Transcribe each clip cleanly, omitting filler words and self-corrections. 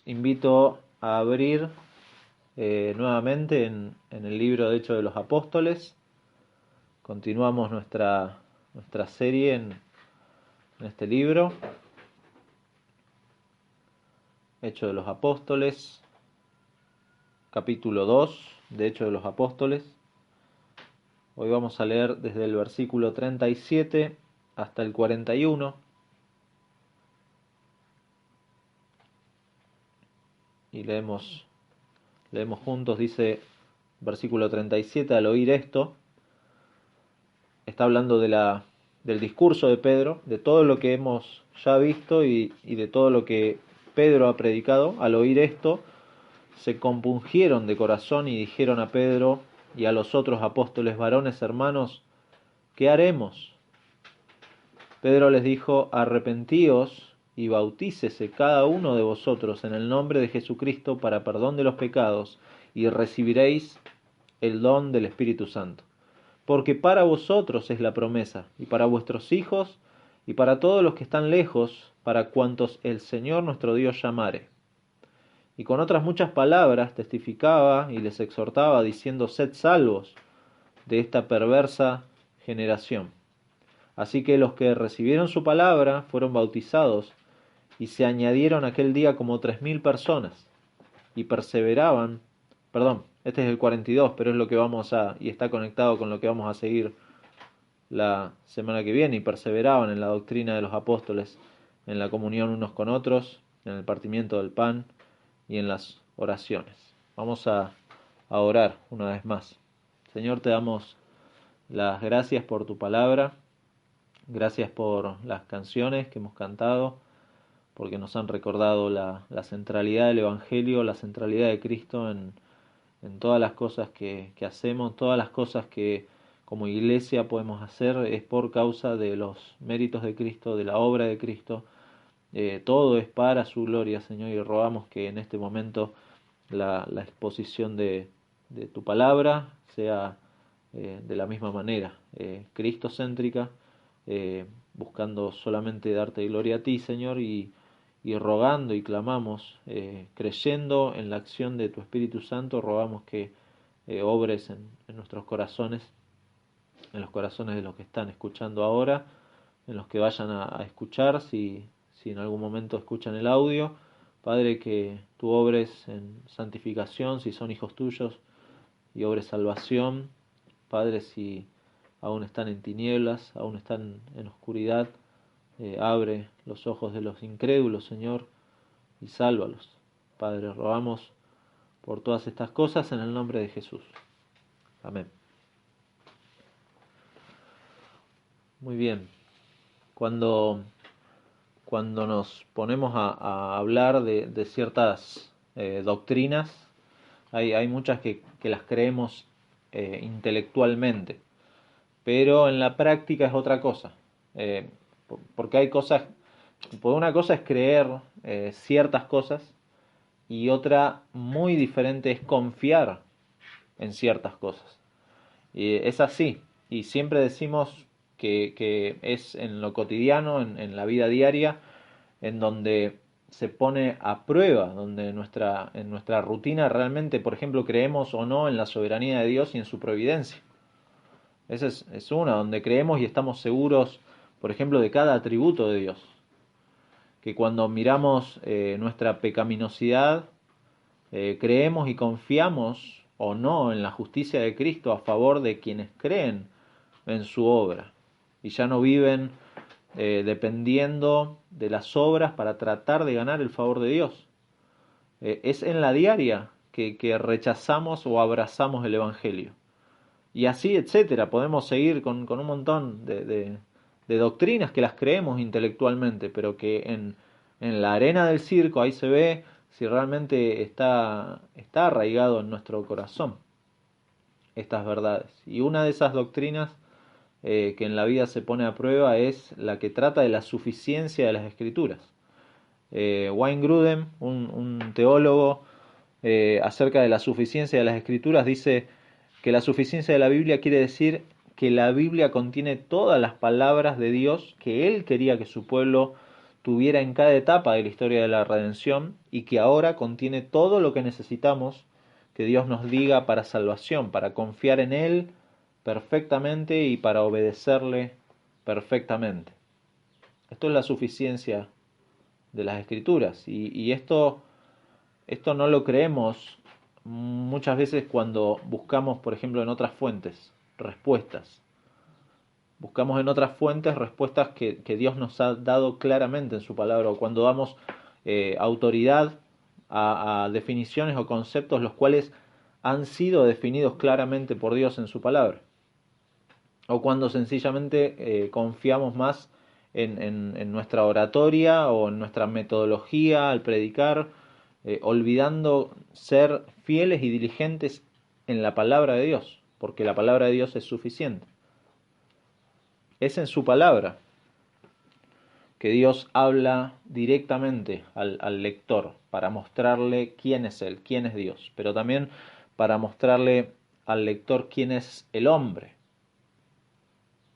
Los invito a abrir nuevamente en el libro de Hechos de los Apóstoles. Continuamos nuestra serie en este libro, Hechos de los Apóstoles, capítulo 2 de Hechos de los Apóstoles. Hoy vamos a leer desde el versículo 37 hasta el 41. Y leemos juntos. Dice versículo 37: al oír esto, está hablando del discurso de Pedro, de todo lo que hemos ya visto y de todo lo que Pedro ha predicado. Al oír esto, se compungieron de corazón y dijeron a Pedro y a los otros apóstoles: varones hermanos, ¿qué haremos? Pedro les dijo: arrepentíos y bautícese cada uno de vosotros en el nombre de Jesucristo para perdón de los pecados, y recibiréis el don del Espíritu Santo. Porque para vosotros es la promesa, y para vuestros hijos, y para todos los que están lejos, para cuantos el Señor nuestro Dios llamare. Y con otras muchas palabras testificaba y les exhortaba, diciendo: sed salvos de esta perversa generación. Así que los que recibieron su palabra fueron bautizados, y se añadieron aquel día como 3000 personas, y perseveraban. Perdón, este es el 42, pero es lo que y está conectado con lo que vamos a seguir la semana que viene. Y perseveraban en la doctrina de los apóstoles, en la comunión unos con otros, en el partimiento del pan y en las oraciones. Vamos a orar una vez más. Señor, te damos las gracias por tu palabra. Gracias por las canciones que hemos cantado, porque nos han recordado la centralidad del Evangelio, la centralidad de Cristo en todas las cosas que hacemos, todas las cosas que como iglesia podemos hacer es por causa de los méritos de Cristo, de la obra de Cristo. Todo es para su gloria, Señor, y rogamos que en este momento la exposición de tu palabra sea de la misma manera, cristocéntrica, buscando solamente darte gloria a ti, Señor, y rogando y clamamos, creyendo en la acción de tu Espíritu Santo, rogamos que obres en nuestros corazones, en los corazones de los que están escuchando ahora, en los que vayan a escuchar, si en algún momento escuchan el audio. Padre, que tú obres en santificación si son hijos tuyos, y obres salvación. Padre, si aún están en tinieblas, aún están en oscuridad, abre los ojos de los incrédulos, Señor, y sálvalos. Padre, rogamos por todas estas cosas en el nombre de Jesús. Amén. Muy bien. Cuando nos ponemos a hablar de ciertas doctrinas, hay muchas que las creemos intelectualmente, pero en la práctica es otra cosa. Porque hay cosas, por una cosa es creer ciertas cosas, y otra muy diferente es confiar en ciertas cosas. Y es así, y siempre decimos que es en lo cotidiano, en la vida diaria, en donde se pone a prueba, donde en nuestra rutina realmente, por ejemplo, creemos o no en la soberanía de Dios y en su providencia. Esa es una, donde creemos y estamos seguros, por ejemplo, de cada atributo de Dios. Que cuando miramos nuestra pecaminosidad, creemos y confiamos o no en la justicia de Cristo a favor de quienes creen en su obra y ya no viven dependiendo de las obras para tratar de ganar el favor de Dios. Es en la diaria que rechazamos o abrazamos el Evangelio. Y así, etcétera. Podemos seguir con un montón de doctrinas que las creemos intelectualmente, pero que en la arena del circo ahí se ve si realmente está arraigado en nuestro corazón estas verdades. Y una de esas doctrinas que en la vida se pone a prueba es la que trata de la suficiencia de las Escrituras. Wayne Grudem, un teólogo, acerca de la suficiencia de las Escrituras, dice que la suficiencia de la Biblia quiere decir que la Biblia contiene todas las palabras de Dios que Él quería que su pueblo tuviera en cada etapa de la historia de la redención y que ahora contiene todo lo que necesitamos que Dios nos diga para salvación, para confiar en Él perfectamente y para obedecerle perfectamente. Esto es la suficiencia de las Escrituras y esto no lo creemos muchas veces cuando buscamos, por ejemplo, en otras fuentes, respuestas. Buscamos en otras fuentes respuestas que Dios nos ha dado claramente en su palabra, o cuando damos autoridad a definiciones o conceptos los cuales han sido definidos claramente por Dios en su palabra. O cuando sencillamente confiamos más en nuestra oratoria o en nuestra metodología al predicar, olvidando ser fieles y diligentes en la palabra de Dios, porque la palabra de Dios es suficiente. Es en su palabra que Dios habla directamente al lector para mostrarle quién es Él, quién es Dios, pero también para mostrarle al lector quién es el hombre.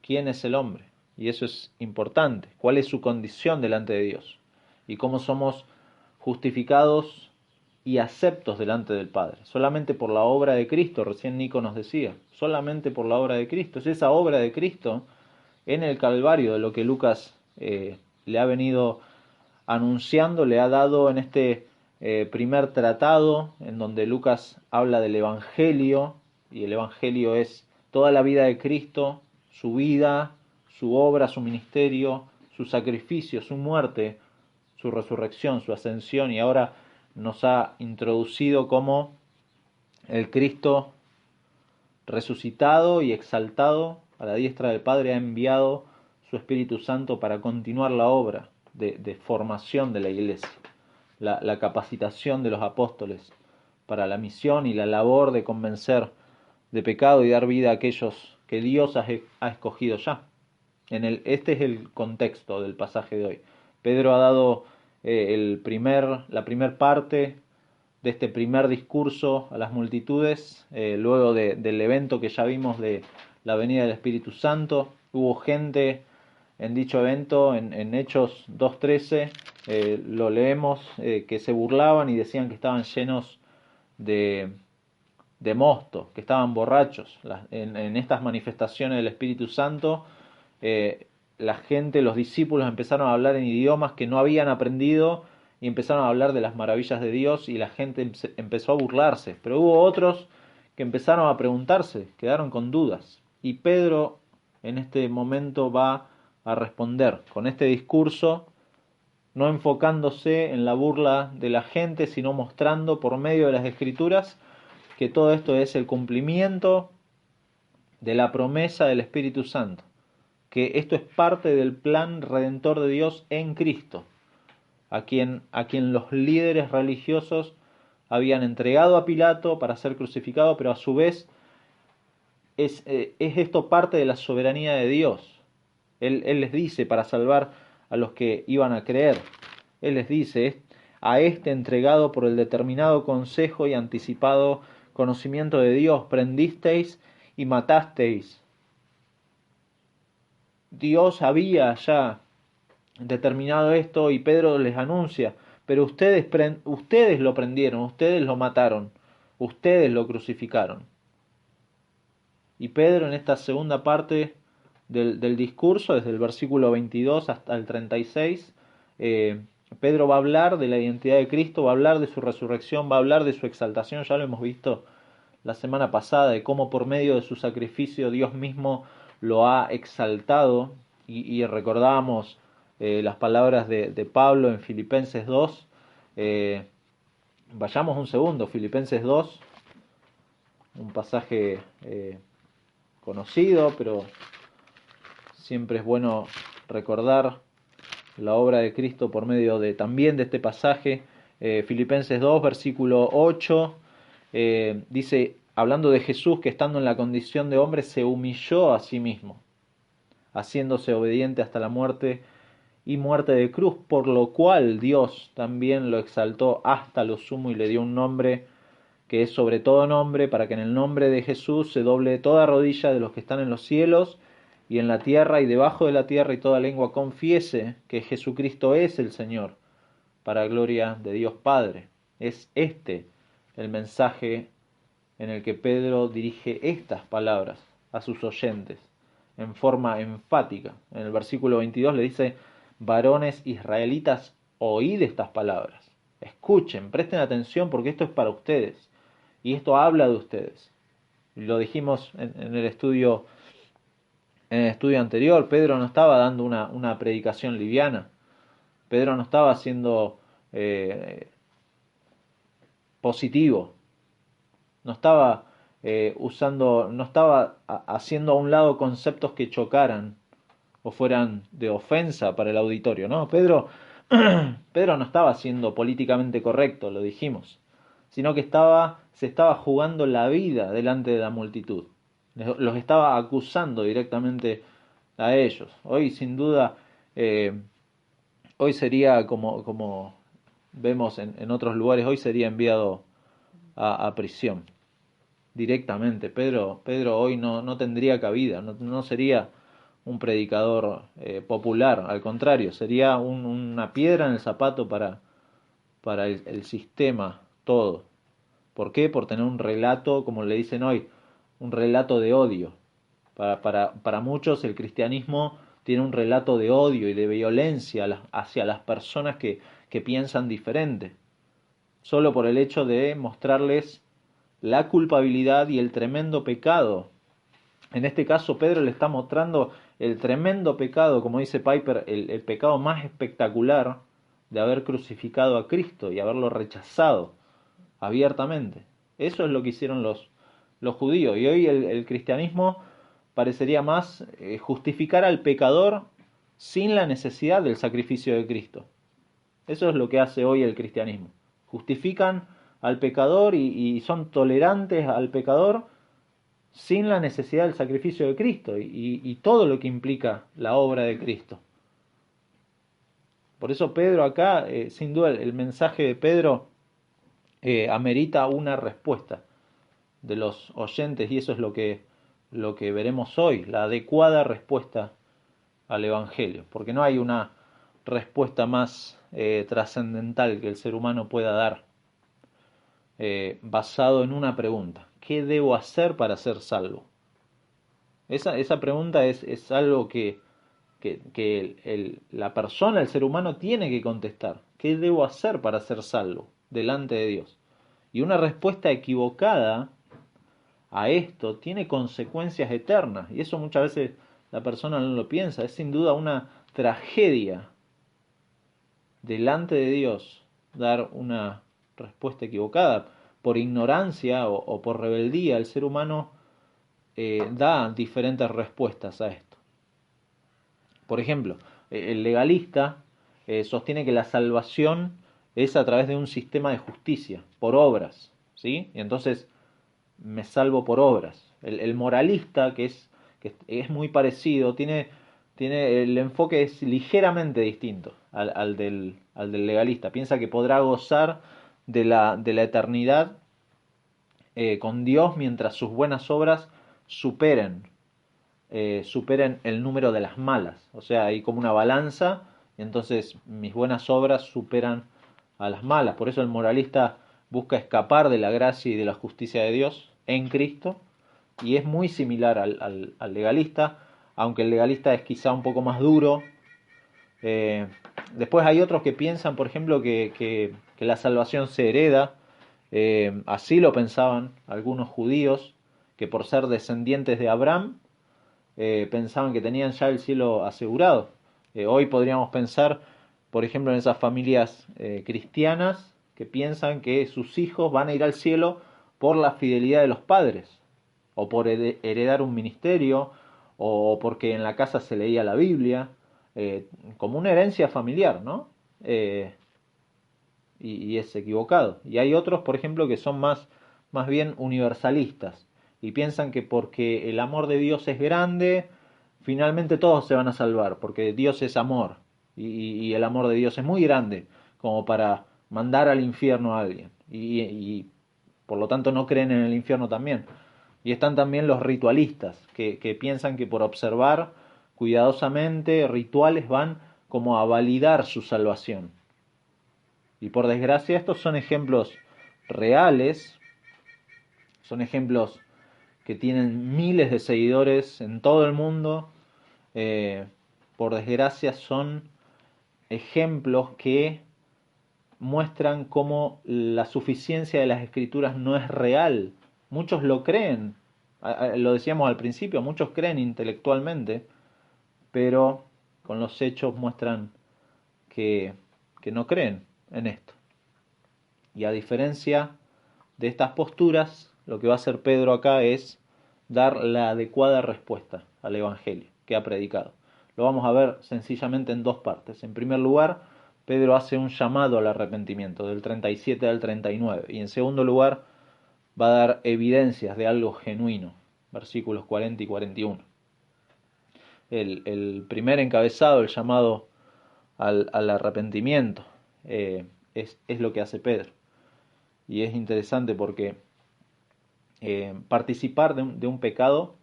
¿Quién es el hombre? Y eso es importante. ¿Cuál es su condición delante de Dios? Y cómo somos justificados y aceptos delante del Padre. Solamente por la obra de Cristo, recién Nico nos decía, solamente por la obra de Cristo. Es esa obra de Cristo en el Calvario de lo que Lucas le ha venido anunciando, le ha dado en este primer tratado, en donde Lucas habla del Evangelio, y el Evangelio es toda la vida de Cristo, su vida, su obra, su ministerio, su sacrificio, su muerte, su resurrección, su ascensión, y ahora nos ha introducido como el Cristo resucitado y exaltado a la diestra del Padre ha enviado su Espíritu Santo para continuar la obra de formación de la iglesia, la capacitación de los apóstoles para la misión y la labor de convencer de pecado y dar vida a aquellos que Dios ha escogido ya. Este es el contexto del pasaje de hoy. Pedro ha dado la primer parte de este primer discurso a las multitudes, luego del evento que ya vimos de la venida del Espíritu Santo. Hubo gente en dicho evento, en Hechos 2.13, lo leemos, que se burlaban y decían que estaban llenos de mosto, que estaban borrachos. En estas manifestaciones del Espíritu Santo, la gente, los discípulos empezaron a hablar en idiomas que no habían aprendido y empezaron a hablar de las maravillas de Dios y la gente empezó a burlarse. Pero hubo otros que empezaron a preguntarse, quedaron con dudas. Y Pedro en este momento va a responder con este discurso, no enfocándose en la burla de la gente, sino mostrando por medio de las Escrituras que todo esto es el cumplimiento de la promesa del Espíritu Santo, que esto es parte del plan redentor de Dios en Cristo, a quien los líderes religiosos habían entregado a Pilato para ser crucificado, pero a su vez es esto parte de la soberanía de Dios. Él les dice, para salvar a los que iban a creer, Él les dice, a este entregado por el determinado consejo y anticipado conocimiento de Dios, prendisteis y matasteis. Dios había ya determinado esto y Pedro les anuncia, pero ustedes lo prendieron, ustedes lo mataron, ustedes lo crucificaron. Y Pedro en esta segunda parte del discurso, desde el versículo 22 hasta el 36, Pedro va a hablar de la identidad de Cristo, va a hablar de su resurrección, va a hablar de su exaltación, ya lo hemos visto la semana pasada, de cómo por medio de su sacrificio Dios mismo lo ha exaltado, y recordábamos las palabras de Pablo en Filipenses 2. Vayamos un segundo, Filipenses 2, un pasaje conocido, pero siempre es bueno recordar la obra de Cristo por medio también de este pasaje. Filipenses 2, versículo 8, dice, hablando de Jesús, que estando en la condición de hombre se humilló a sí mismo, haciéndose obediente hasta la muerte y muerte de cruz, por lo cual Dios también lo exaltó hasta lo sumo y le dio un nombre que es sobre todo nombre, para que en el nombre de Jesús se doble toda rodilla de los que están en los cielos y en la tierra y debajo de la tierra y toda lengua confiese que Jesucristo es el Señor, para gloria de Dios Padre. Es este el mensaje en el que Pedro dirige estas palabras a sus oyentes en forma enfática. En el versículo 22 le dice: varones israelitas, oíd estas palabras. Escuchen, presten atención, porque esto es para ustedes y esto habla de ustedes. Lo dijimos en el estudio anterior. Pedro no estaba dando una predicación liviana. Pedro no estaba siendo positivo. No estaba no estaba haciendo a un lado conceptos que chocaran o fueran de ofensa para el auditorio. No, Pedro no estaba siendo políticamente correcto, lo dijimos, sino que se estaba jugando la vida delante de la multitud. Los estaba acusando directamente a ellos. Hoy, sin duda, hoy sería como vemos en otros lugares, hoy sería enviado a prisión directamente. Pedro hoy no tendría cabida, no sería un predicador popular, al contrario, sería una piedra en el zapato para el sistema todo. ¿Por qué? Por tener un relato, como le dicen hoy, un relato de odio. Para muchos el cristianismo tiene un relato de odio y de violencia hacia las personas que piensan diferente, solo por el hecho de mostrarles la culpabilidad y el tremendo pecado. En este caso Pedro le está mostrando el tremendo pecado, como dice Piper, el pecado más espectacular de haber crucificado a Cristo y haberlo rechazado abiertamente. Eso es lo que hicieron los judíos. Y hoy el cristianismo parecería más justificar al pecador sin la necesidad del sacrificio de Cristo. Eso es lo que hace hoy el cristianismo. Justifican al pecador y son tolerantes al pecador sin la necesidad del sacrificio de Cristo y todo lo que implica la obra de Cristo. Por eso Pedro acá, sin duda, el mensaje de Pedro amerita una respuesta de los oyentes, y eso es lo que veremos hoy, la adecuada respuesta al Evangelio, porque no hay una respuesta más trascendental que el ser humano pueda dar basado en una pregunta: ¿qué debo hacer para ser salvo? Esa pregunta es algo que la persona, el ser humano, tiene que contestar. ¿Qué debo hacer para ser salvo delante de Dios? Y una respuesta equivocada a esto tiene consecuencias eternas, y eso muchas veces la persona no lo piensa. Es sin duda una tragedia delante de Dios dar una respuesta equivocada. Por ignorancia o por rebeldía, el ser humano da diferentes respuestas a esto. Por ejemplo, el legalista sostiene que la salvación es a través de un sistema de justicia, por obras, ¿sí? Y entonces me salvo por obras. El moralista, que es muy parecido, tiene el enfoque es ligeramente distinto al del legalista. Piensa que podrá gozar de la eternidad con Dios mientras sus buenas obras superen el número de las malas. O sea, hay como una balanza, y entonces mis buenas obras superan a las malas. Por eso el moralista busca escapar de la gracia y de la justicia de Dios en Cristo, y es muy similar al legalista, aunque el legalista es quizá un poco más duro. Después hay otros que piensan, por ejemplo, que la salvación se hereda. Así lo pensaban algunos judíos, que por ser descendientes de Abraham, pensaban que tenían ya el cielo asegurado. Hoy podríamos pensar, por ejemplo, en esas familias cristianas que piensan que sus hijos van a ir al cielo por la fidelidad de los padres, o por heredar un ministerio, o porque en la casa se leía la Biblia, como una herencia familiar, ¿no? Y es equivocado. Y hay otros, por ejemplo, que son más bien universalistas y piensan que porque el amor de Dios es grande, finalmente todos se van a salvar, porque Dios es amor y el amor de Dios es muy grande como para mandar al infierno a alguien, y por lo tanto no creen en el infierno también. Y están también los ritualistas, que piensan que por observar cuidadosamente rituales van como a validar su salvación. Y por desgracia estos son ejemplos reales, son ejemplos que tienen miles de seguidores en todo el mundo. Eh, por desgracia son ejemplos que muestran cómo la suficiencia de las escrituras no es real. Muchos lo creen, lo decíamos al principio, muchos creen intelectualmente, pero con los hechos muestran que, que no creen en esto. Y a diferencia de estas posturas, lo que va a hacer Pedro acá es dar la adecuada respuesta al Evangelio que ha predicado. Lo vamos a ver sencillamente en dos partes. En primer lugar, Pedro hace un llamado al arrepentimiento, del 37 al 39. Y en segundo lugar, va a dar evidencias de algo genuino, versículos 40 y 41. El primer encabezado, el llamado al arrepentimiento, es lo que hace Pedro. Y es interesante porque participar de un pecado,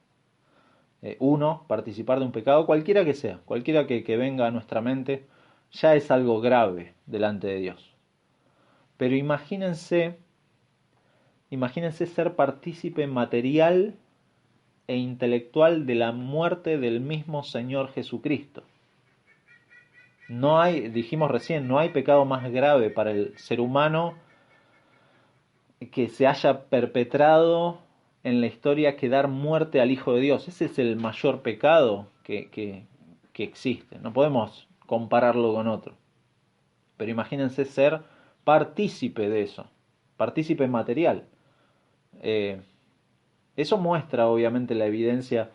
participar de un pecado, cualquiera que sea, cualquiera que venga a nuestra mente, ya es algo grave delante de Dios. Pero imagínense ser partícipe material e intelectual de la muerte del mismo Señor Jesucristo. No hay, dijimos recién, no hay pecado más grave para el ser humano que se haya perpetrado en la historia que dar muerte al Hijo de Dios. Ese es el mayor pecado que existe. No podemos compararlo con otro. Pero imagínense ser partícipe de eso, partícipe material. Eso muestra obviamente la evidencia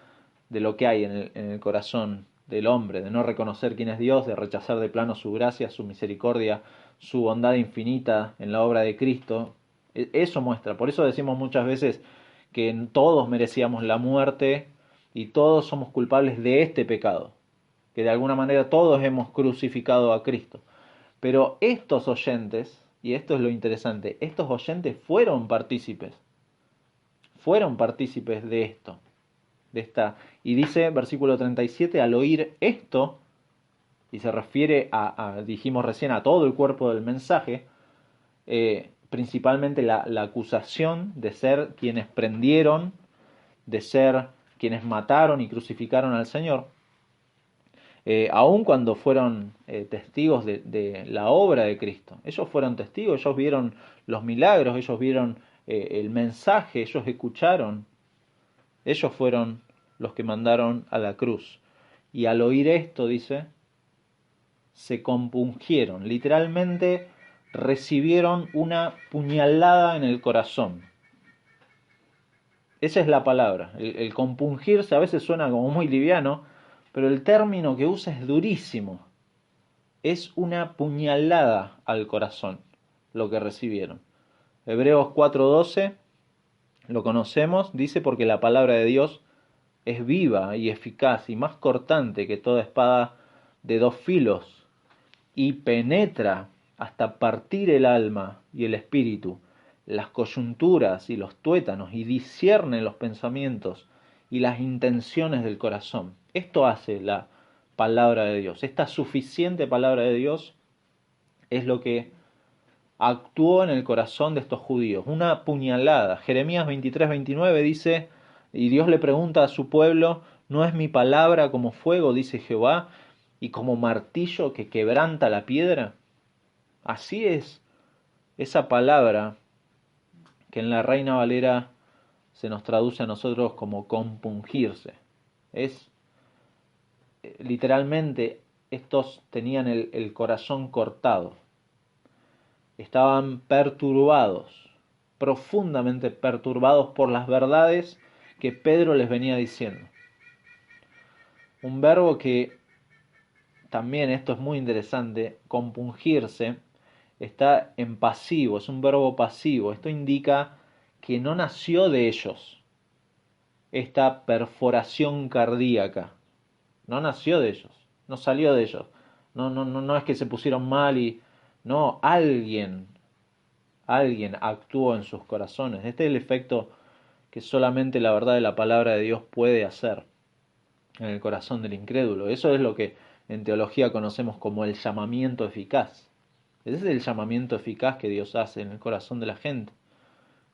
de lo que hay en el corazón del hombre, de no reconocer quién es Dios, de rechazar de plano su gracia, su misericordia, su bondad infinita en la obra de Cristo. Eso muestra, por eso decimos muchas veces que todos merecíamos la muerte y todos somos culpables de este pecado, que de alguna manera todos hemos crucificado a Cristo. Pero estos oyentes, y esto es lo interesante, estos oyentes fueron partícipes de esto, y dice, versículo 37, al oír esto, y se refiere dijimos recién, a todo el cuerpo del mensaje, principalmente la acusación de ser quienes prendieron, de ser quienes mataron y crucificaron al Señor, aun cuando fueron testigos de la obra de Cristo. Ellos fueron testigos, ellos vieron los milagros, ellos vieron el mensaje, ellos escucharon. Ellos fueron los que mandaron a la cruz. Y al oír esto, dice, se compungieron. Literalmente recibieron una puñalada en el corazón. Esa es la palabra. El compungirse a veces suena como muy liviano, pero el término que usa es durísimo. Es una puñalada al corazón lo que recibieron. Hebreos 4:12, lo conocemos, dice, porque la palabra de Dios es viva y eficaz y más cortante que toda espada de dos filos, y penetra hasta partir el alma y el espíritu, las coyunturas y los tuétanos, y discierne los pensamientos y las intenciones del corazón. Esto hace la palabra de Dios. Esta suficiente palabra de Dios es lo que actuó en el corazón de estos judíos. Una puñalada. Jeremías 23:29 dice, y Dios le pregunta a su pueblo, ¿no es mi palabra como fuego, dice Jehová, y como martillo que quebranta la piedra? Así es esa palabra que en la Reina Valera se nos traduce a nosotros como compungirse. Es literalmente, estos tenían el corazón cortado. Estaban perturbados, profundamente perturbados por las verdades que Pedro les venía diciendo. Un verbo que también, esto es muy interesante, compungirse, está en pasivo, es un verbo pasivo. Esto indica que no nació de ellos esta perforación cardíaca. No nació de ellos, no salió de ellos. No es que se pusieron mal y... No, alguien actuó en sus corazones. Este es el efecto que solamente la verdad de la palabra de Dios puede hacer en el corazón del incrédulo. Eso es lo que en teología conocemos como el llamamiento eficaz. Ese es el llamamiento eficaz que Dios hace en el corazón de la gente.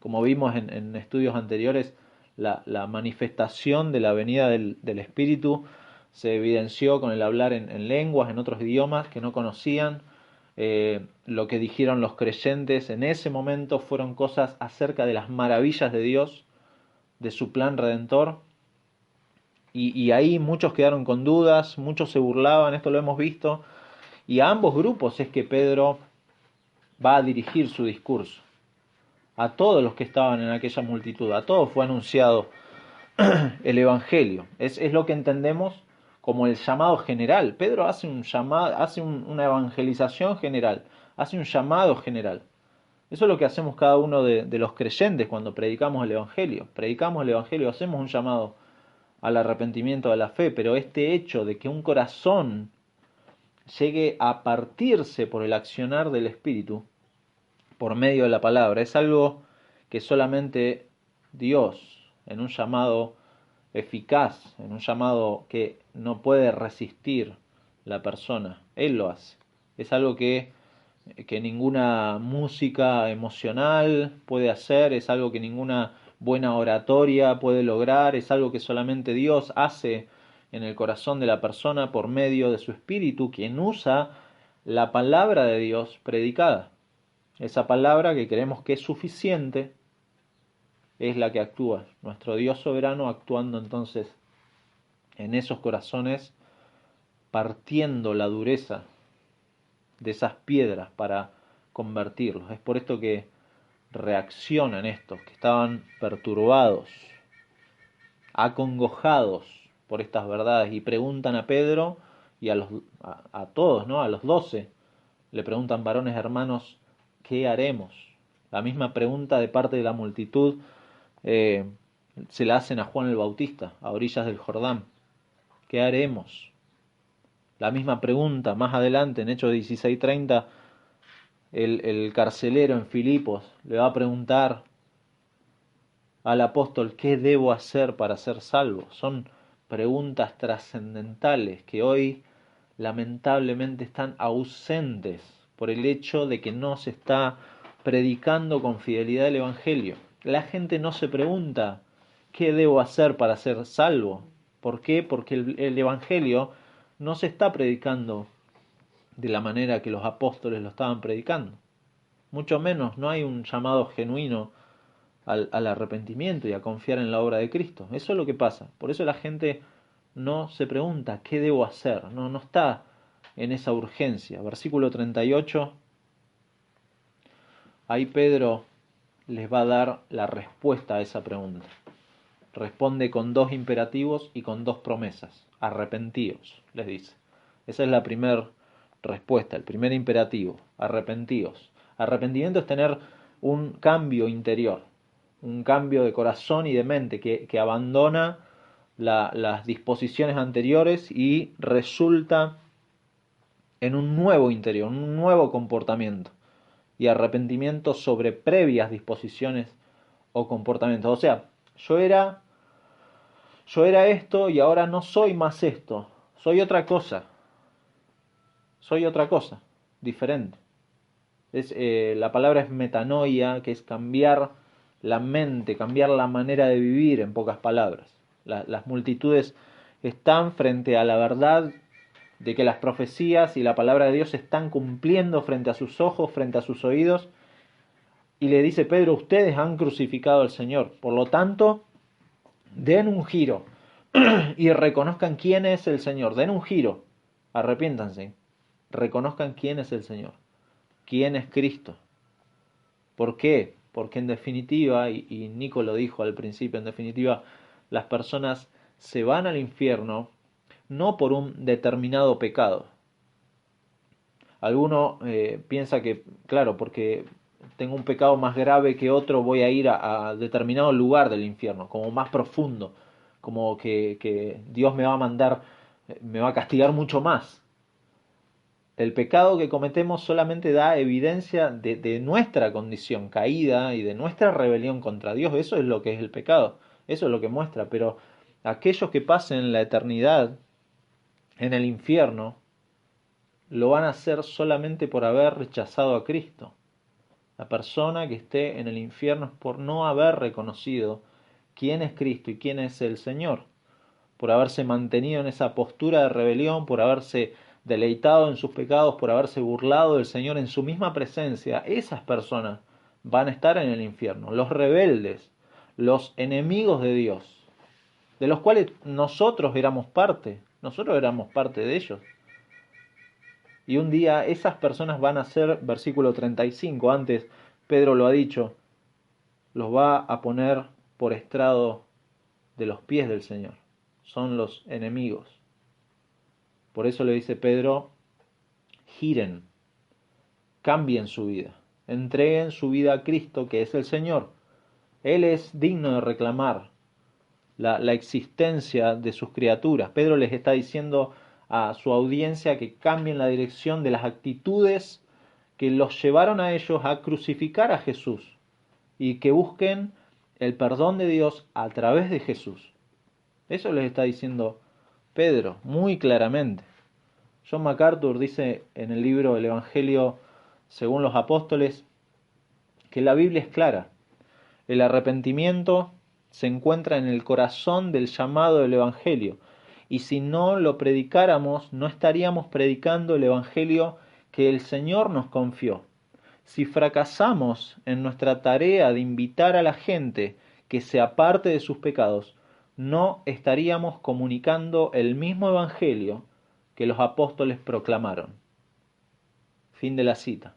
Como vimos en estudios anteriores, la manifestación de la venida del Espíritu se evidenció con el hablar en lenguas, en otros idiomas que no conocían. Lo que dijeron los creyentes en ese momento fueron cosas acerca de las maravillas de Dios, de su plan redentor. Y ahí muchos quedaron con dudas, muchos se burlaban, esto lo hemos visto. Y a ambos grupos es que Pedro va a dirigir su discurso. A todos los que estaban en aquella multitud, a todos fue anunciado el Evangelio. Es lo que entendemos como el llamado general. Pedro hace una evangelización general, hace un llamado general. Eso es lo que hacemos cada uno de los creyentes cuando predicamos el Evangelio. Predicamos el Evangelio, hacemos un llamado al arrepentimiento, a la fe, pero este hecho de que un corazón llegue a partirse por el accionar del Espíritu, por medio de la palabra, es algo que solamente Dios, en un llamado eficaz, en un llamado que no puede resistir la persona, Él lo hace. Es algo que ninguna música emocional puede hacer, es algo que ninguna buena oratoria puede lograr, es algo que solamente Dios hace en el corazón de la persona por medio de su Espíritu, quien usa la palabra de Dios predicada. Esa palabra que creemos que es suficiente es la que actúa. Nuestro Dios soberano actuando entonces en esos corazones, partiendo la dureza de esas piedras para convertirlos. Es por esto que reaccionan estos, que estaban perturbados, acongojados por estas verdades, y preguntan a Pedro y a todos, ¿no? A los 12, le preguntan: varones hermanos, ¿qué haremos? La misma pregunta de parte de la multitud se la hacen a Juan el Bautista, a orillas del Jordán. ¿Qué haremos? La misma pregunta más adelante, en Hechos 16:30, el carcelero en Filipos le va a preguntar al apóstol: ¿qué debo hacer para ser salvo? Son preguntas trascendentales que hoy lamentablemente están ausentes por el hecho de que no se está predicando con fidelidad el Evangelio. La gente no se pregunta: ¿qué debo hacer para ser salvo? ¿Por qué? Porque el Evangelio no se está predicando de la manera que los apóstoles lo estaban predicando. Mucho menos, no hay un llamado genuino al arrepentimiento y a confiar en la obra de Cristo. Eso es lo que pasa. Por eso la gente no se pregunta: ¿qué debo hacer? No está en esa urgencia. Versículo 38. Ahí Pedro les va a dar la respuesta a esa pregunta. Responde con dos imperativos y con dos promesas. Arrepentíos, les dice. Esa es la primera respuesta, el primer imperativo. Arrepentíos. Arrepentimiento es tener un cambio interior, un cambio de corazón y de mente que abandona las disposiciones anteriores y resulta en un nuevo interior, un nuevo comportamiento. Y arrepentimiento sobre previas disposiciones o comportamientos. O sea, yo era esto y ahora no soy más esto. Soy otra cosa. Soy otra cosa, diferente. La palabra es metanoia, que es cambiar la mente, cambiar la manera de vivir, en pocas palabras. Las multitudes están frente a la verdad de que las profecías y la palabra de Dios se están cumpliendo frente a sus ojos, frente a sus oídos. Y le dice Pedro: ustedes han crucificado al Señor. Por lo tanto, den un giro y reconozcan quién es el Señor. Den un giro, arrepiéntanse, reconozcan quién es el Señor, quién es Cristo. ¿Por qué? Porque en definitiva, y Nico lo dijo al principio, en definitiva, las personas se van al infierno no por un determinado pecado. Alguno piensa que, claro, porque tengo un pecado más grave que otro, voy a ir a determinado lugar del infierno, como más profundo, como que Dios me va a mandar, me va a castigar mucho más. el pecado que cometemos solamente da evidencia de nuestra condición caída y de nuestra rebelión contra Dios. Eso es lo que es el pecado, eso es lo que muestra. Pero aquellos que pasen la eternidad en el infierno lo van a hacer solamente por haber rechazado a Cristo. La persona que esté en el infierno es por no haber reconocido quién es Cristo y quién es el Señor, por haberse mantenido en esa postura de rebelión, por haberse deleitado en sus pecados, por haberse burlado del Señor en su misma presencia. Esas personas van a estar en el infierno, los rebeldes, los enemigos de Dios, de los cuales nosotros éramos parte de ellos. Y un día esas personas van a ser, versículo 35, antes Pedro lo ha dicho, los va a poner por estrado de los pies del Señor. Son los enemigos. Por eso le dice Pedro, giren, cambien su vida, entreguen su vida a Cristo, que es el Señor. Él es digno de reclamar la existencia de sus criaturas. Pedro les está diciendo a su audiencia que cambien la dirección de las actitudes que los llevaron a ellos a crucificar a Jesús y que busquen el perdón de Dios a través de Jesús. Eso les está diciendo Pedro muy claramente. John MacArthur dice en el libro El Evangelio según los apóstoles que la Biblia es clara. El arrepentimiento se encuentra en el corazón del llamado del Evangelio. Y si no lo predicáramos, no estaríamos predicando el Evangelio que el Señor nos confió. Si fracasamos en nuestra tarea de invitar a la gente que se aparte de sus pecados, no estaríamos comunicando el mismo Evangelio que los apóstoles proclamaron. Fin de la cita.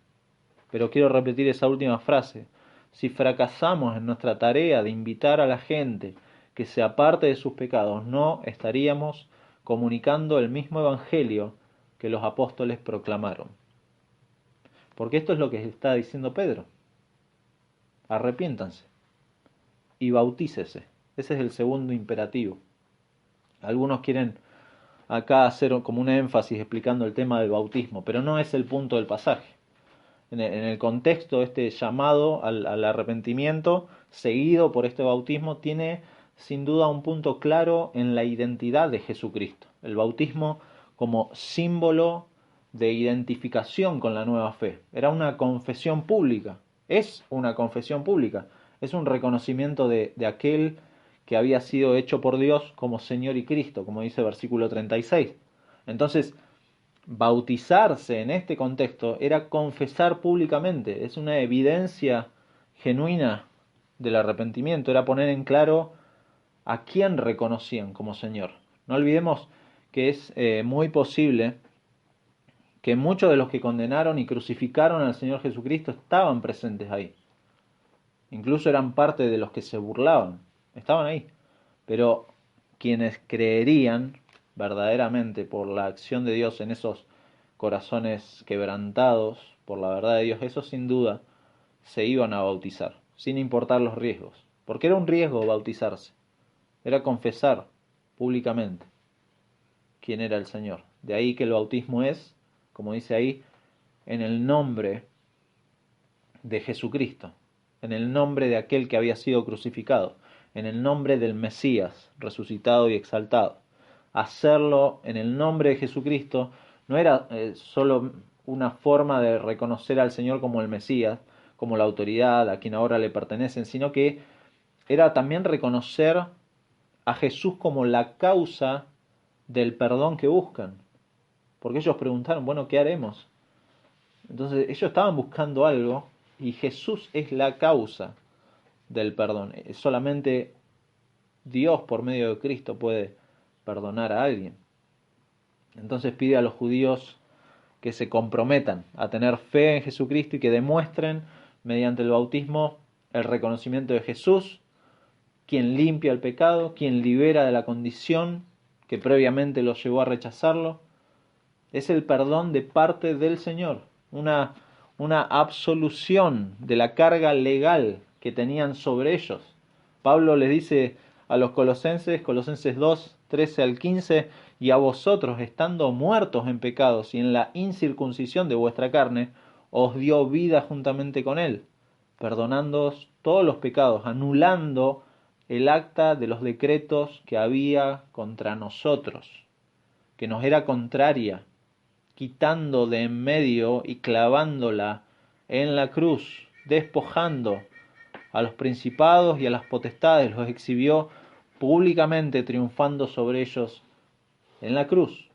Pero quiero repetir esa última frase. Si fracasamos en nuestra tarea de invitar a la gente que se aparte de sus pecados, no estaríamos comunicando el mismo Evangelio que los apóstoles proclamaron. Porque esto es lo que está diciendo Pedro. Arrepiéntanse y bautícese. Ese es el segundo imperativo. Algunos quieren acá hacer como un énfasis explicando el tema del bautismo, pero no es el punto del pasaje. En el contexto, este llamado al arrepentimiento, seguido por este bautismo, tiene sin duda un punto claro en la identidad de Jesucristo. El bautismo como símbolo de identificación con la nueva fe. Era una confesión pública, es una confesión pública, es un reconocimiento de aquel que había sido hecho por Dios como Señor y Cristo, como dice el versículo 36. Entonces, bautizarse en este contexto era confesar públicamente, es una evidencia genuina del arrepentimiento, era poner en claro a quién reconocían como Señor. No olvidemos que es muy posible que muchos de los que condenaron y crucificaron al Señor Jesucristo estaban presentes ahí. Incluso eran parte de los que se burlaban, estaban ahí. Pero quienes creerían verdaderamente por la acción de Dios en esos corazones quebrantados por la verdad de Dios, esos sin duda se iban a bautizar, sin importar los riesgos. Porque era un riesgo bautizarse, era confesar públicamente quién era el Señor. De ahí que el bautismo es, como dice ahí, en el nombre de Jesucristo, en el nombre de aquel que había sido crucificado, en el nombre del Mesías, resucitado y exaltado. Hacerlo en el nombre de Jesucristo no era solo una forma de reconocer al Señor como el Mesías, como la autoridad a quien ahora le pertenecen, sino que era también reconocer a Jesús como la causa del perdón que buscan. Porque ellos preguntaron, bueno, ¿qué haremos? Entonces ellos estaban buscando algo y Jesús es la causa del perdón. Solamente Dios por medio de Cristo puede perdonar a alguien. Entonces pide a los judíos que se comprometan a tener fe en Jesucristo y que demuestren mediante el bautismo el reconocimiento de Jesús, quien limpia el pecado, quien libera de la condición que previamente los llevó a rechazarlo. Es el perdón de parte del Señor, una absolución de la carga legal que tenían sobre ellos. Pablo les dice a los colosenses, Colosenses 2, 13 al 15, y a vosotros, estando muertos en pecados y en la incircuncisión de vuestra carne, os dio vida juntamente con él, perdonándoos todos los pecados, anulando el acta de los decretos que había contra nosotros, que nos era contraria, quitando de en medio y clavándola en la cruz, despojando a los principados y a las potestades, los exhibió públicamente, triunfando sobre ellos en la cruz.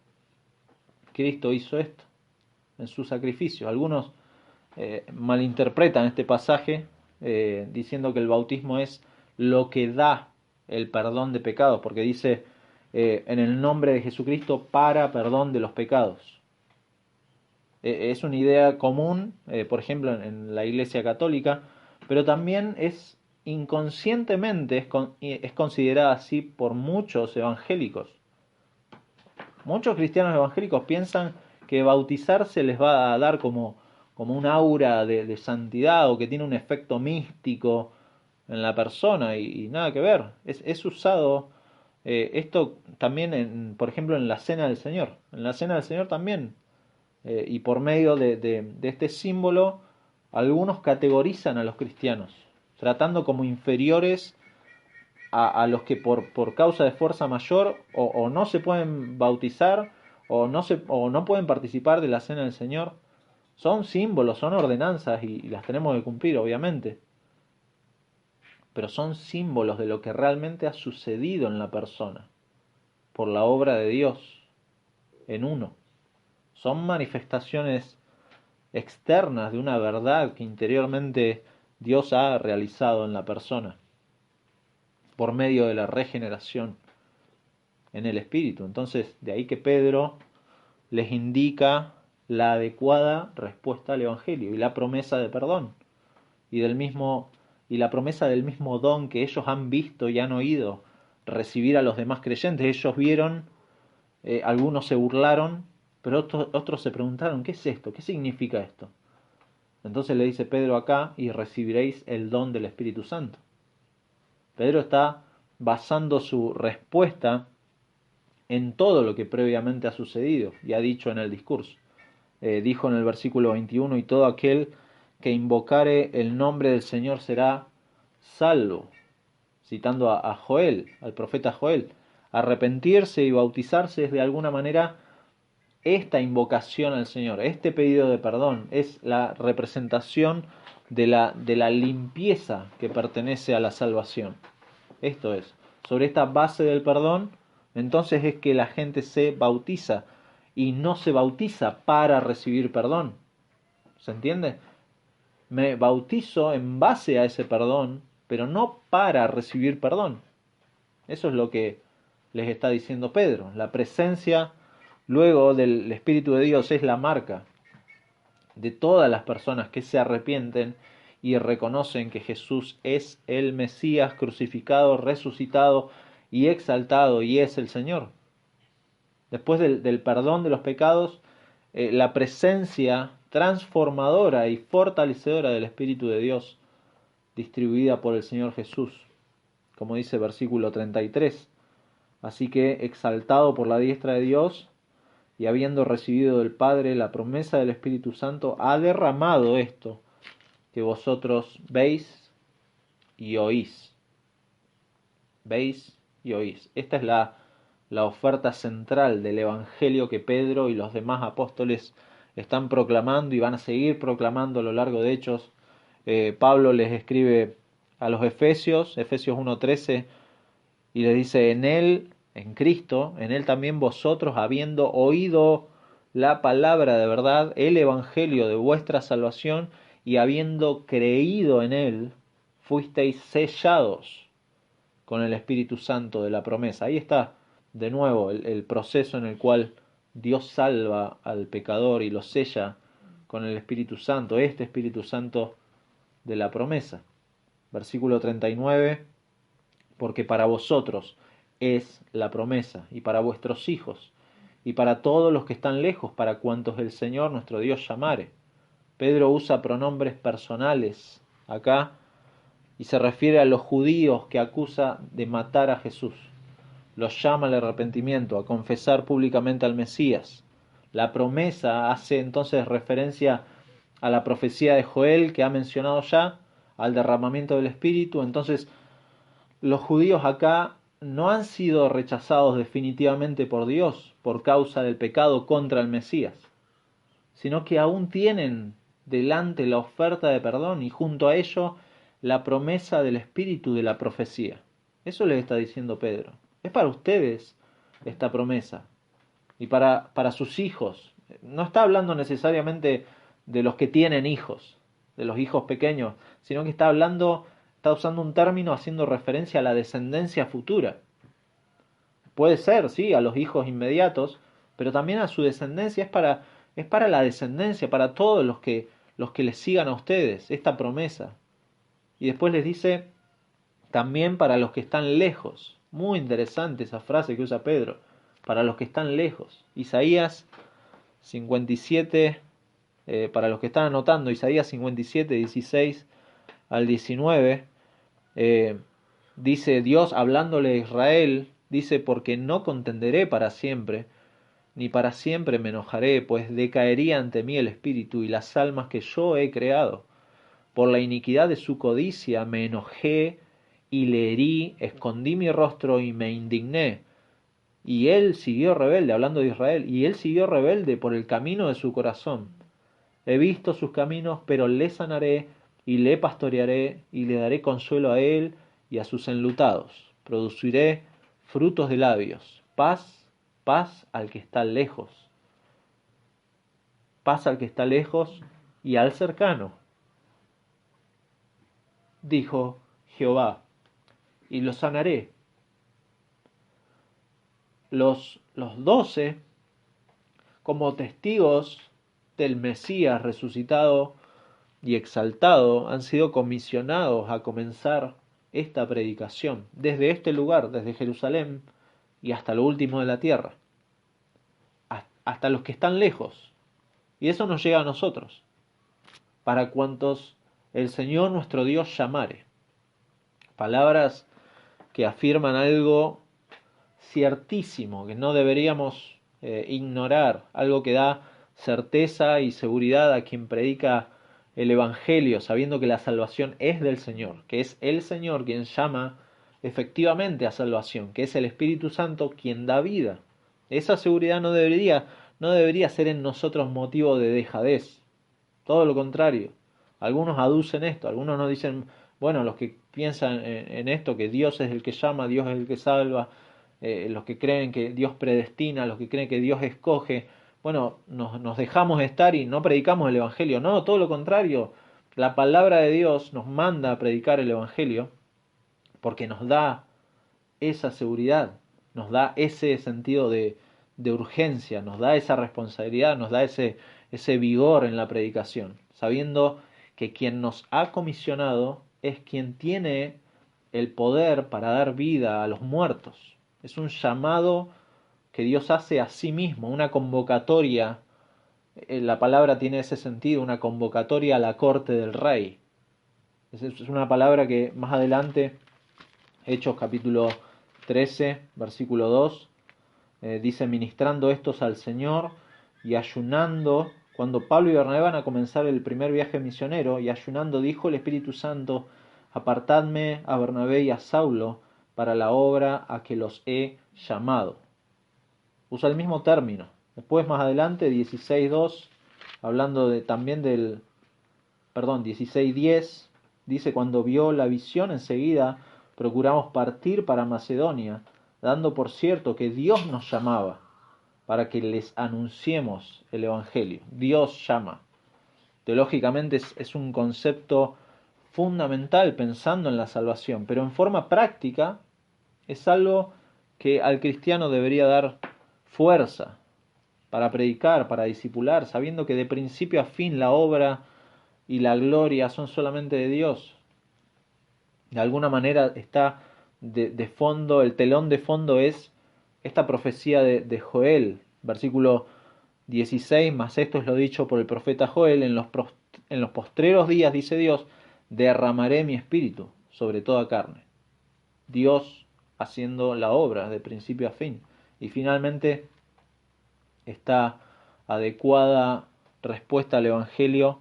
Cristo hizo esto en su sacrificio. Algunos malinterpretan este pasaje diciendo que el bautismo es lo que da el perdón de pecados, porque dice en el nombre de Jesucristo para perdón de los pecados. Es una idea común, por ejemplo, en la Iglesia Católica, pero también es inconscientemente es considerada así por muchos evangélicos. Muchos cristianos evangélicos piensan que bautizarse les va a dar como un aura de santidad o que tiene un efecto místico en la persona y nada que ver. Es usado esto también, por ejemplo, en la Cena del Señor. En la Cena del Señor también. Y por medio de este símbolo, algunos categorizan a los cristianos, tratando como inferiores a los que por causa de fuerza mayor o no se pueden bautizar o no pueden participar de la Cena del Señor. Son símbolos, son ordenanzas y las tenemos que cumplir, obviamente. Pero son símbolos de lo que realmente ha sucedido en la persona, por la obra de Dios, en uno. Son manifestaciones externas de una verdad que interiormente Dios ha realizado en la persona, por medio de la regeneración en el Espíritu. Entonces, de ahí que Pedro les indica la adecuada respuesta al Evangelio y la promesa de perdón y la promesa del mismo don que ellos han visto y han oído recibir a los demás creyentes. Ellos vieron, algunos se burlaron, pero otros se preguntaron, ¿qué es esto? ¿Qué significa esto? Entonces le dice Pedro acá, y recibiréis el don del Espíritu Santo. Pedro está basando su respuesta en todo lo que previamente ha sucedido y ha dicho en el discurso. Dijo en el versículo 21, y todo aquel que invocare el nombre del Señor será salvo, citando a Joel, al profeta Joel. Arrepentirse y bautizarse es de alguna manera esta invocación al Señor, este pedido de perdón, es la representación de la limpieza que pertenece a la salvación. Esto es, sobre esta base del perdón, entonces es que la gente se bautiza y no se bautiza para recibir perdón. ¿Se entiende? Me bautizo en base a ese perdón, pero no para recibir perdón. Eso es lo que les está diciendo Pedro. La presencia luego del Espíritu de Dios es la marca de todas las personas que se arrepienten y reconocen que Jesús es el Mesías crucificado, resucitado y exaltado y es el Señor. Después del perdón de los pecados, la presencia transformadora y fortalecedora del Espíritu de Dios distribuida por el Señor Jesús, como dice versículo 33. Así que, exaltado por la diestra de Dios y habiendo recibido del Padre la promesa del Espíritu Santo, ha derramado esto que vosotros veis y oís. Veis y oís. Esta es la oferta central del Evangelio que Pedro y los demás apóstoles están proclamando y van a seguir proclamando a lo largo de Hechos. Pablo les escribe a los Efesios 1:13, y les dice, en Él, en Cristo, en Él también vosotros, habiendo oído la palabra de verdad, el Evangelio de vuestra salvación, y habiendo creído en Él, fuisteis sellados con el Espíritu Santo de la promesa. Ahí está de nuevo el proceso en el cual Dios salva al pecador y lo sella con el Espíritu Santo, este Espíritu Santo de la promesa. Versículo 39, porque para vosotros es la promesa, y para vuestros hijos, y para todos los que están lejos, para cuantos el Señor nuestro Dios llamare. Pedro usa pronombres personales acá, y se refiere a los judíos que acusa de matar a Jesús. los llama al arrepentimiento, a confesar públicamente al Mesías. La promesa hace entonces referencia a la profecía de Joel que ha mencionado ya, al derramamiento del Espíritu. Entonces, los judíos acá no han sido rechazados definitivamente por Dios por causa del pecado contra el Mesías, sino que aún tienen delante la oferta de perdón y junto a ello la promesa del Espíritu de la profecía. Eso les está diciendo Pedro. Es para ustedes esta promesa y para sus hijos. No está hablando necesariamente de los que tienen hijos, de los hijos pequeños, sino que está usando un término haciendo referencia a la descendencia futura. Puede ser, sí, a los hijos inmediatos, pero también a su descendencia, es para la descendencia, para todos los que les sigan a ustedes, esta promesa. Y después les dice, también para los que están lejos. Muy interesante esa frase que usa Pedro, para los que están lejos. Isaías 57, para los que están anotando, Isaías 57, 16 al 19, dice Dios hablándole a Israel, dice, porque no contenderé para siempre, ni para siempre me enojaré, pues decaería ante mí el espíritu y las almas que yo he creado. Por la iniquidad de su codicia me enojé y le herí, escondí mi rostro y me indigné. Y él siguió rebelde, hablando de Israel, y él siguió rebelde por el camino de su corazón. He visto sus caminos, pero le sanaré y le pastorearé y le daré consuelo a él y a sus enlutados. Produciré frutos de labios, paz, paz al que está lejos. Paz al que está lejos y al cercano, dijo Jehová, y lo sanaré. Los 12, como testigos del Mesías resucitado y exaltado, han sido comisionados a comenzar esta predicación desde este lugar, desde Jerusalén y hasta lo último de la tierra, hasta los que están lejos. Y eso nos llega a nosotros, para cuantos el Señor nuestro Dios llamare. Palabras que afirman algo ciertísimo, que no deberíamos ignorar, algo que da certeza y seguridad a quien predica el Evangelio, sabiendo que la salvación es del Señor, que es el Señor quien llama efectivamente a salvación, que es el Espíritu Santo quien da vida. Esa seguridad no debería ser en nosotros motivo de dejadez, todo lo contrario. Algunos aducen esto, algunos nos dicen, bueno, los que piensan en esto, que Dios es el que llama, Dios es el que salva, los que creen que Dios predestina, los que creen que Dios escoge, bueno, nos dejamos estar y no predicamos el Evangelio. No, todo lo contrario. La palabra de Dios nos manda a predicar el Evangelio porque nos da esa seguridad, nos da ese sentido de urgencia, nos da esa responsabilidad, nos da ese vigor en la predicación, sabiendo que quien nos ha comisionado es quien tiene el poder para dar vida a los muertos. Es un llamado que Dios hace a sí mismo, una convocatoria. La palabra tiene ese sentido, una convocatoria a la corte del rey. Es una palabra que más adelante, Hechos capítulo 13, versículo 2, dice, ministrando estos al Señor y ayunando, cuando Pablo y Bernabé van a comenzar el primer viaje misionero, y ayunando dijo el Espíritu Santo, apartadme a Bernabé y a Saulo para la obra a que los he llamado. Usa el mismo término. Después más adelante, 16.2, hablando también 16.10, dice, cuando vio la visión enseguida procuramos partir para Macedonia, dando por cierto que Dios nos llamaba para que les anunciemos el Evangelio. Dios llama. Teológicamente es un concepto fundamental pensando en la salvación, pero en forma práctica es algo que al cristiano debería dar fuerza para predicar, para discipular, sabiendo que de principio a fin la obra y la gloria son solamente de Dios. De alguna manera está de fondo, el telón de fondo es esta profecía de Joel, versículo 16, mas esto es lo dicho por el profeta Joel, en los postreros días, dice Dios, derramaré mi espíritu sobre toda carne. Dios haciendo la obra de principio a fin. Y finalmente, esta adecuada respuesta al Evangelio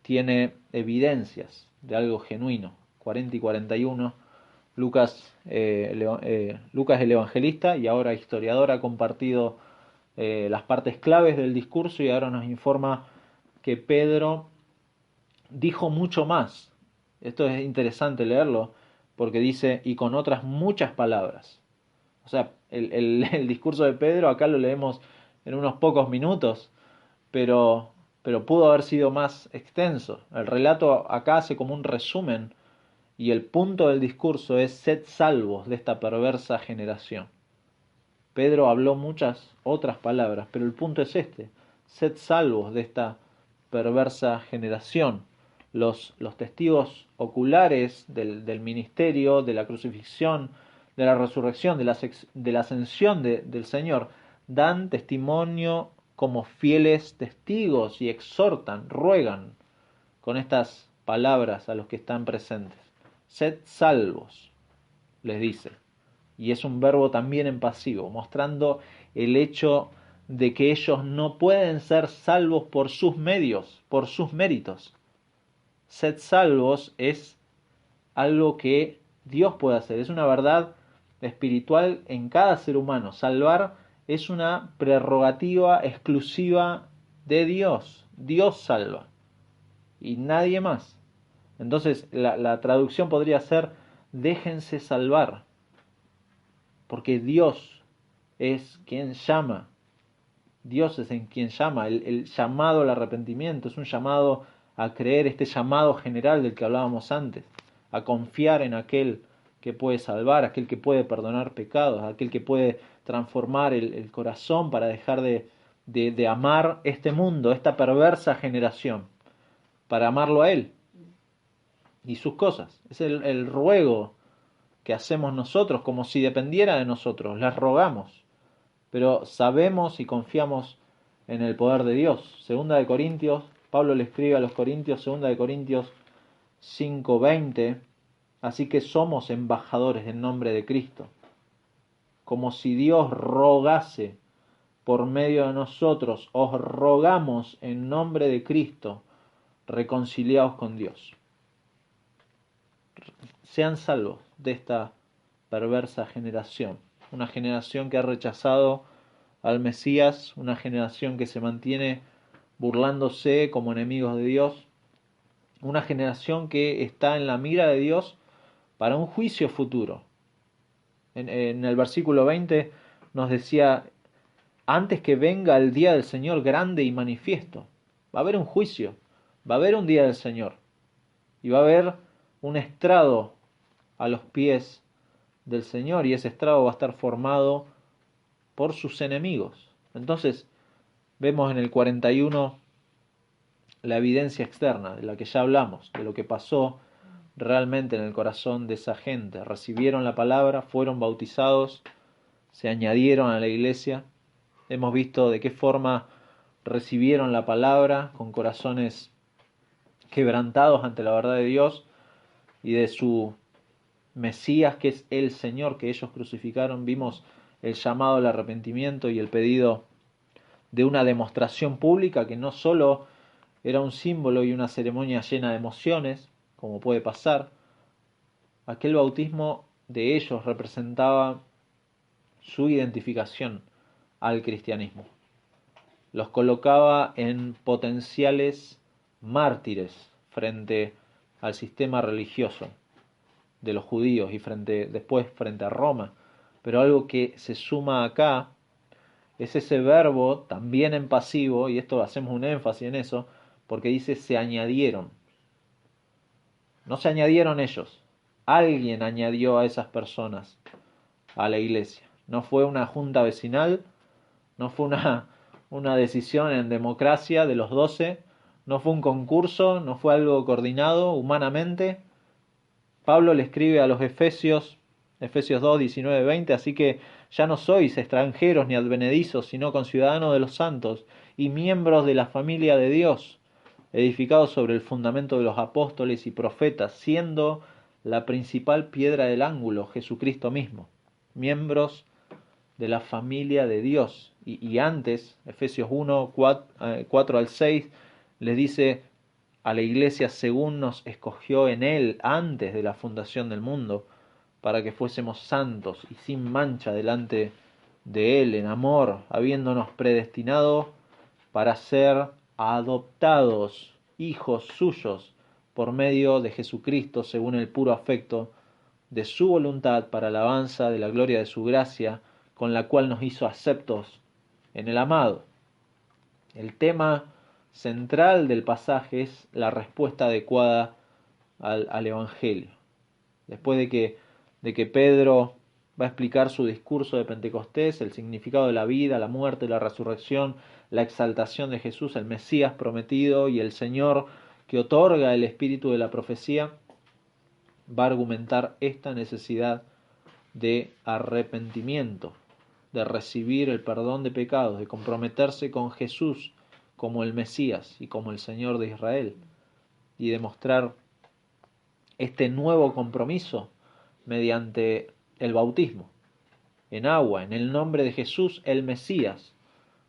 tiene evidencias de algo genuino. 40 y 41, Lucas el evangelista y ahora historiador ha compartido las partes claves del discurso y ahora nos informa que Pedro dijo mucho más. Esto es interesante leerlo porque dice, y con otras muchas palabras. O sea, el discurso de Pedro acá lo leemos en unos pocos minutos, pero, pero pudo haber sido más extenso. El relato acá hace como un resumen y el punto del discurso es sed salvos de esta perversa generación. Pedro habló muchas otras palabras, pero el punto es este, sed salvos de esta perversa generación. Los testigos oculares del ministerio, de la crucifixión, de la resurrección, de la ascensión del Señor, dan testimonio como fieles testigos y exhortan, ruegan con estas palabras a los que están presentes. Sed salvos, les dice. Y es un verbo también en pasivo, mostrando el hecho de que ellos no pueden ser salvos por sus medios, por sus méritos. Sed salvos es algo que Dios puede hacer, es una verdad espiritual en cada ser humano. Salvar es una prerrogativa exclusiva de Dios. Dios salva y nadie más. Entonces la traducción podría ser déjense salvar, porque Dios es quien llama. Dios es en quien llama. El llamado al arrepentimiento es un llamado a creer, este llamado general del que hablábamos antes, a confiar en aquel que puede salvar, aquel que puede perdonar pecados, aquel que puede transformar el corazón para dejar de amar este mundo, esta perversa generación, para amarlo a Él y sus cosas. Es el ruego que hacemos nosotros, como si dependiera de nosotros. Les rogamos, pero sabemos y confiamos en el poder de Dios. Segunda de Corintios, Pablo le escribe a los Corintios, segunda de Corintios 5:20, así que somos embajadores en nombre de Cristo, como si Dios rogase por medio de nosotros, os rogamos en nombre de Cristo, reconciliaos con Dios. Sean salvos de esta perversa generación, una generación que ha rechazado al Mesías, una generación que se mantiene burlándose como enemigos de Dios, una generación que está en la mira de Dios para un juicio futuro. En el versículo 20 nos decía, antes que venga el día del Señor grande y manifiesto, va a haber un juicio, va a haber un día del Señor, y va a haber un estrado a los pies del Señor, y ese estrado va a estar formado por sus enemigos. Entonces, vemos en el 41 la evidencia externa de la que ya hablamos, de lo que pasó realmente en el corazón de esa gente. Recibieron la palabra, fueron bautizados, se añadieron a la iglesia. Hemos visto de qué forma recibieron la palabra con corazones quebrantados ante la verdad de Dios y de su Mesías, que es el Señor que ellos crucificaron. Vimos el llamado al arrepentimiento y el pedido de una demostración pública que no solo era un símbolo y una ceremonia llena de emociones, como puede pasar. Aquel bautismo de ellos representaba su identificación al cristianismo. Los colocaba en potenciales mártires frente al sistema religioso de los judíos y después frente a Roma. Pero algo que se suma acá es ese verbo también en pasivo, y esto hacemos un énfasis en eso, porque dice se añadieron. No se añadieron ellos, alguien añadió a esas personas a la iglesia. No fue una junta vecinal, no fue una decisión en democracia de los 12, no fue un concurso, no fue algo coordinado humanamente. Pablo le escribe a los Efesios 2, 19, 20, así que ya no sois extranjeros ni advenedizos, sino conciudadanos de los santos y miembros de la familia de Dios, edificados sobre el fundamento de los apóstoles y profetas, siendo la principal piedra del ángulo Jesucristo mismo. miembros de la familia de Dios. Y antes, Efesios 1, 4 al 6, les dice a la iglesia según nos escogió en Él antes de la fundación del mundo, para que fuésemos santos y sin mancha delante de Él en amor, habiéndonos predestinado para ser adoptados hijos suyos por medio de Jesucristo según el puro afecto de su voluntad, para alabanza de la gloria de su gracia, con la cual nos hizo aceptos en el amado. El tema central del pasaje es la respuesta adecuada al Evangelio. Después de que Pedro va a explicar su discurso de Pentecostés, el significado de la vida, la muerte, la resurrección, la exaltación de Jesús, el Mesías prometido y el Señor que otorga el espíritu de la profecía, va a argumentar esta necesidad de arrepentimiento, de recibir el perdón de pecados, de comprometerse con Jesús como el Mesías y como el Señor de Israel, y demostrar este nuevo compromiso mediante el bautismo en agua, en el nombre de Jesús el Mesías,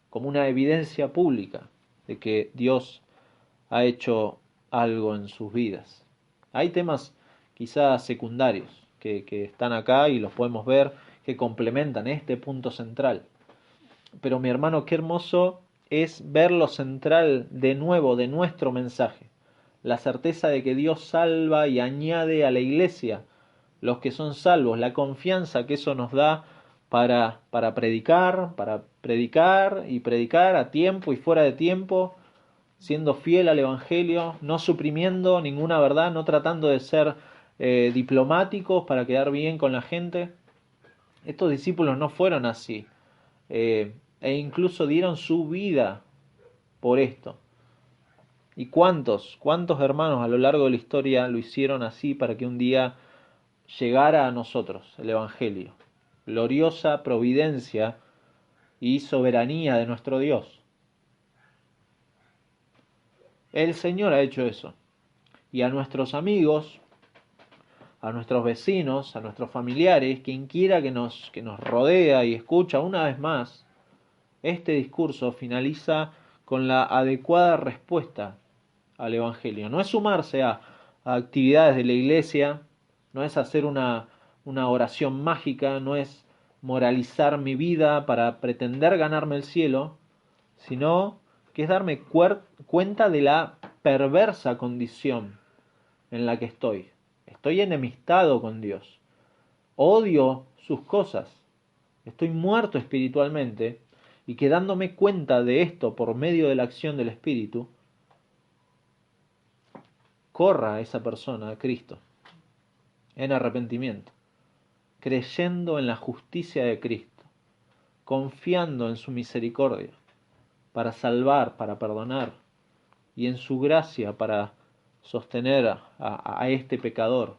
como una evidencia pública de que Dios ha hecho algo en sus vidas. Hay temas quizás secundarios que están acá y los podemos ver, que complementan este punto central. Pero mi hermano, qué hermoso es ver lo central de nuevo de nuestro mensaje, la certeza de que Dios salva y añade a la iglesia los que son salvos, la confianza que eso nos da para predicar y predicar a tiempo y fuera de tiempo, siendo fiel al Evangelio, no suprimiendo ninguna verdad, no tratando de ser diplomáticos para quedar bien con la gente. Estos discípulos no fueron así, e incluso dieron su vida por esto. ¿Y cuántos hermanos a lo largo de la historia lo hicieron así para que un día llegara a nosotros el Evangelio? Gloriosa providencia y soberanía de nuestro Dios. El Señor ha hecho eso. Y a nuestros amigos, a nuestros vecinos, a nuestros familiares, quien quiera que nos rodea y escucha una vez más, este discurso finaliza con la adecuada respuesta al Evangelio. No es sumarse a actividades de la iglesia, no es hacer una oración mágica, no es moralizar mi vida para pretender ganarme el cielo, sino que es darme cuenta de la perversa condición en la que estoy. Estoy enemistado con Dios, odio sus cosas, estoy muerto espiritualmente, y que dándome cuenta de esto por medio de la acción del Espíritu, corra a esa persona a Cristo en arrepentimiento, creyendo en la justicia de Cristo, confiando en su misericordia para salvar, para perdonar, y en su gracia para sostener a este pecador,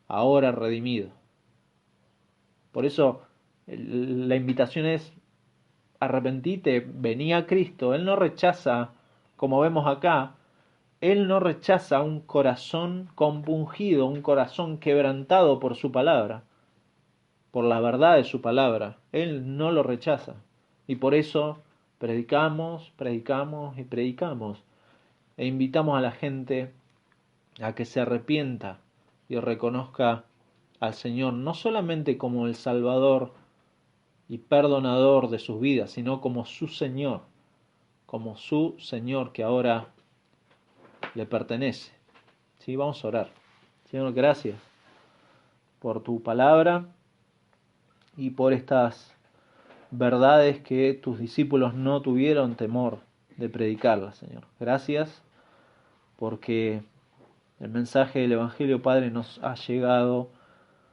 ahora redimido. Por eso la invitación es: arrepentite, vení a Cristo. Él no rechaza, como vemos acá, Él no rechaza un corazón compungido, un corazón quebrantado por su palabra, por la verdad de su palabra. Él no lo rechaza. Y por eso predicamos e invitamos a la gente a que se arrepienta y reconozca al Señor no solamente como el Salvador y perdonador de sus vidas, sino como su Señor que ahora le pertenece. ¿Sí? Vamos a orar. Señor, gracias por tu palabra y por estas verdades que tus discípulos no tuvieron temor de predicarlas, Señor. Gracias porque el mensaje del Evangelio, Padre, nos ha llegado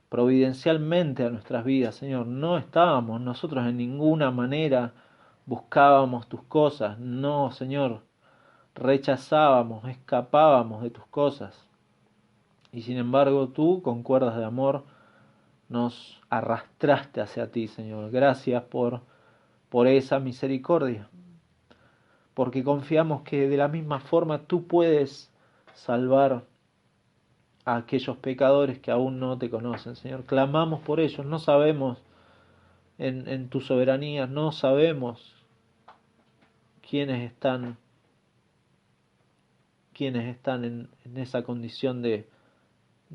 providencialmente a nuestras vidas, Señor. No estábamos nosotros en ninguna manera, buscábamos tus cosas. No, Señor, rechazábamos, escapábamos de tus cosas. Y sin embargo, tú, con cuerdas de amor, nos arrastraste hacia ti, Señor. Gracias por esa misericordia, porque confiamos que de la misma forma tú puedes salvar a aquellos pecadores que aún no te conocen, Señor. Clamamos por ellos, no sabemos en tu soberanía. No sabemos quiénes están, en esa condición de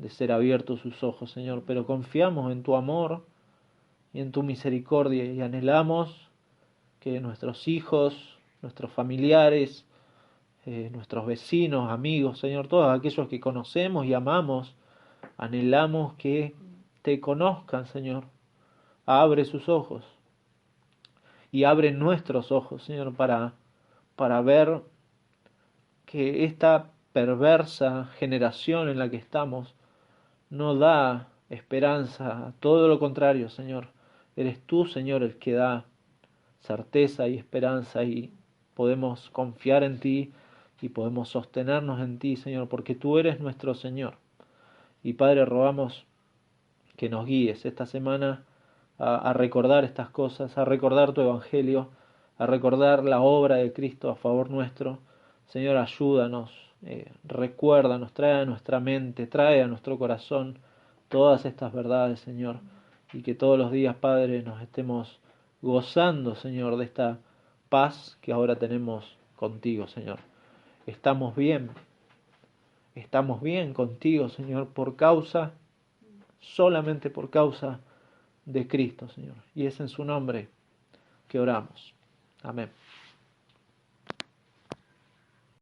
ser abiertos sus ojos, Señor, pero confiamos en tu amor y en tu misericordia y anhelamos que nuestros hijos, nuestros familiares, nuestros vecinos, amigos, Señor, todos aquellos que conocemos y amamos, anhelamos que te conozcan, Señor. Abre sus ojos y abre nuestros ojos, Señor, para ver que esta perversa generación en la que estamos no da esperanza, todo lo contrario, Señor. Eres tú, Señor, el que da certeza y esperanza y podemos confiar en ti y podemos sostenernos en ti, Señor, porque tú eres nuestro Señor. Y Padre, rogamos que nos guíes esta semana a recordar estas cosas, a recordar tu Evangelio, a recordar la obra de Cristo a favor nuestro. Señor, ayúdanos, recuérdanos, trae a nuestra mente, trae a nuestro corazón todas estas verdades, Señor, y que todos los días, Padre, nos estemos gozando, Señor, de esta paz que ahora tenemos contigo, Señor. Estamos bien contigo, Señor, solamente por causa de Cristo, Señor. Y es en su nombre que oramos. Amén.